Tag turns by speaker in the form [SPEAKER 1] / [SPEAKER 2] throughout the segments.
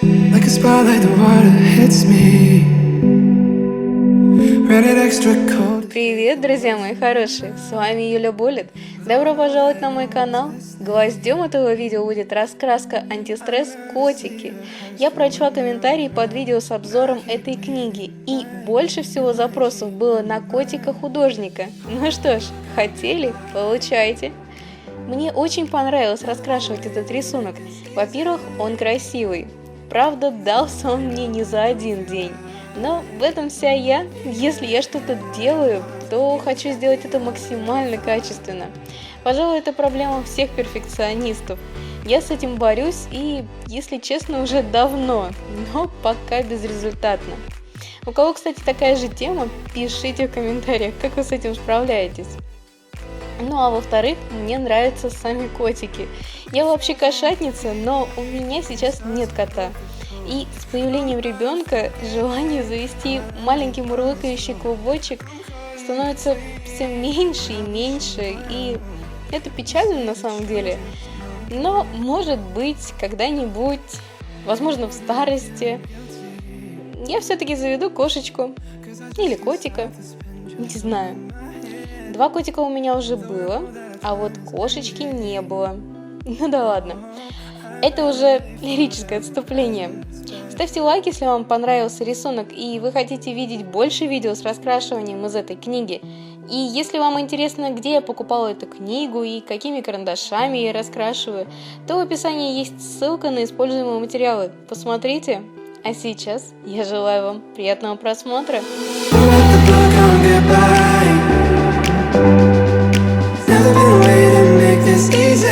[SPEAKER 1] Like a spotlight, the water hits me. Rated extra cold.
[SPEAKER 2] Привет, друзья мои хорошие! С вами YulyaBullet. Добро пожаловать на мой канал. Гвоздем этого видео будет раскраска «Антистресс. Котики». Я прочла комментарии под видео с обзором этой книги, и больше всего запросов было на котика-художника. Ну что ж, хотели? Получайте! Мне очень понравилось раскрашивать этот рисунок. Во-первых, он красивый. Правда, дался он мне не за один день. Но в этом вся я. Если я что-то делаю, то хочу сделать это максимально качественно. Пожалуй, это проблема всех перфекционистов. Я с этим борюсь и, если честно, уже давно, но пока безрезультатно. У кого, кстати, такая же тема, пишите в комментариях, как вы с этим справляетесь. Ну а во-вторых, мне нравятся сами котики. Я вообще кошатница, но у меня сейчас нет кота. И с появлением ребенка желание завести маленький мурлыкающий клубочек становится все меньше и меньше. И это печально на самом деле. Но может быть когда-нибудь, возможно в старости, я все-таки заведу кошечку или котика, не знаю. 2 котика у меня уже было, а вот кошечки не было. Ну да ладно. Это уже лирическое отступление. Ставьте лайк, если вам понравился рисунок и вы хотите видеть больше видео с раскрашиванием из этой книги. И если вам интересно, где я покупала эту книгу и какими карандашами я раскрашиваю, то в описании есть ссылка на используемые материалы. Посмотрите. А сейчас я желаю вам приятного просмотра.
[SPEAKER 1] Never been a way to make this easy.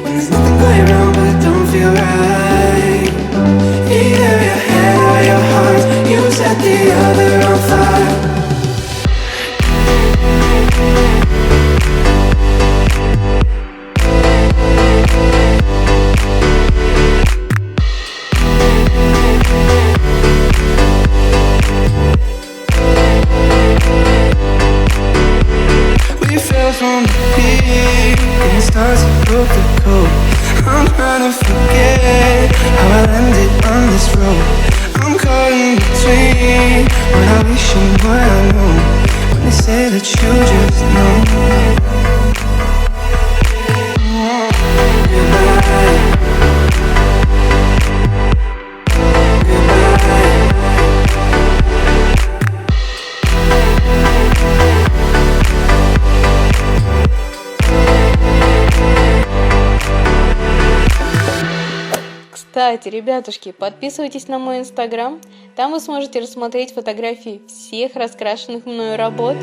[SPEAKER 1] When there's nothing going wrong, but it don't feel right. Either your head or your heart, you set the other on fire. From the peak and the stars that broke the code. I'm trying to forget how I landed on this road. I'm caught in between what I wish and what I know. When they say that you just know. Goodbye.
[SPEAKER 2] Кстати, ребятушки, подписывайтесь на мой инстаграм, там вы сможете рассмотреть фотографии всех раскрашенных мною работ.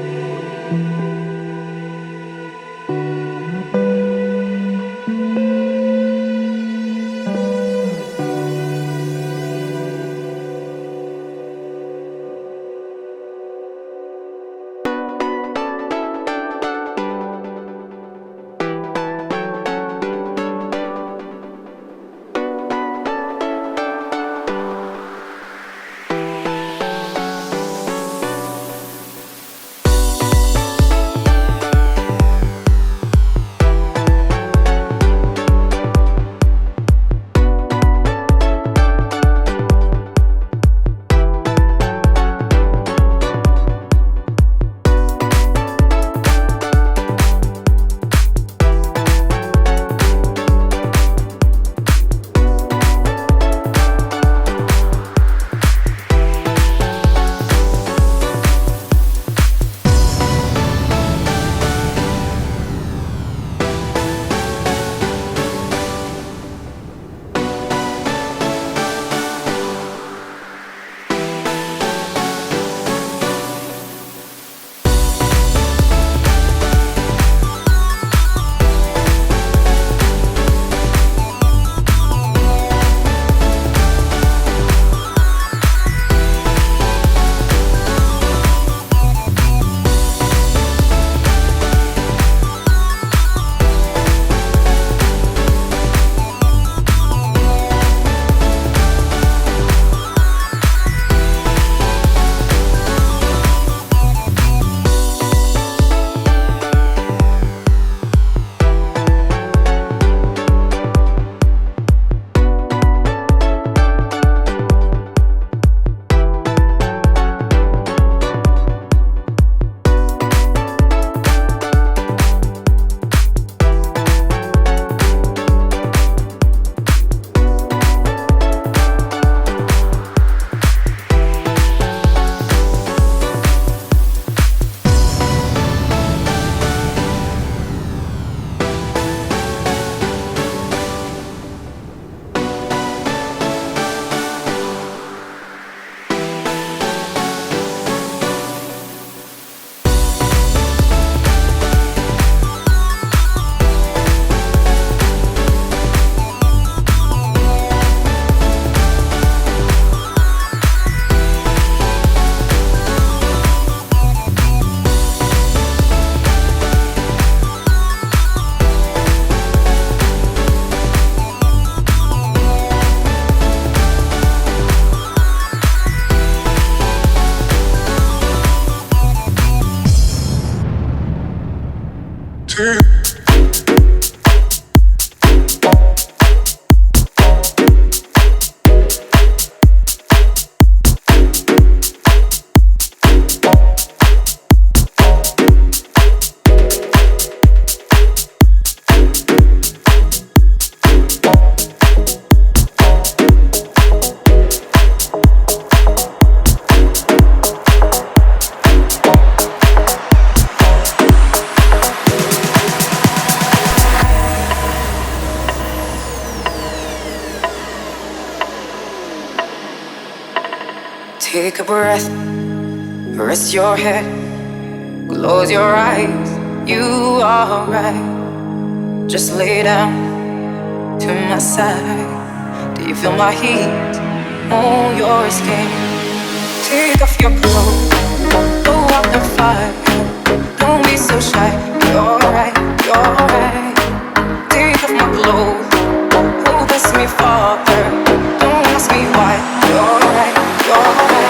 [SPEAKER 1] Take a breath, rest your head, close your eyes, you are right. Just lay down to my side. Do you feel my heat on your skin? Take off your clothes, go out the fire. Don't be so shy, you're right, you're right. Take off my clothes, oh bless me Father. Don't ask me why, you're right, you're right.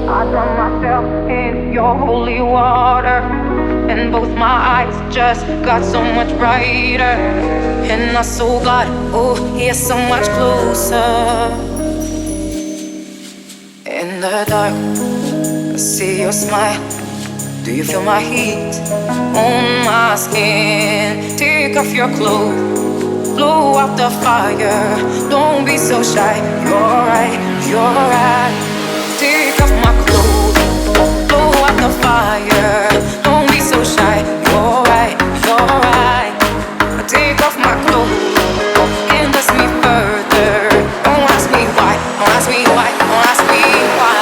[SPEAKER 1] I drown myself in your holy water, and both my eyes just got so much brighter, and my soul got, oh, yeah, so much closer. In the dark, I see your smile. Do you feel my heat on my skin? Take off your clothes, blow out the fire. Don't be so shy, you're right, you're right. Take off my clothes, blow out the fire. Don't be so shy, you're right, you're right. Take off my clothes and bless me further. Don't ask me why, don't ask me why, don't ask me why.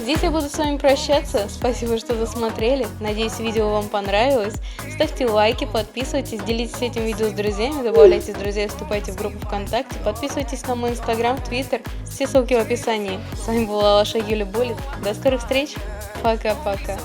[SPEAKER 2] Здесь я буду с вами прощаться. Спасибо, что досмотрели. Надеюсь, видео вам понравилось. Ставьте лайки, подписывайтесь, делитесь этим видео с друзьями, добавляйте друзей, вступайте в группу ВКонтакте, подписывайтесь на мой инстаграм, твиттер. Все ссылки в описании. С вами была ваша YulyaBullet. До скорых встреч. Пока-пока.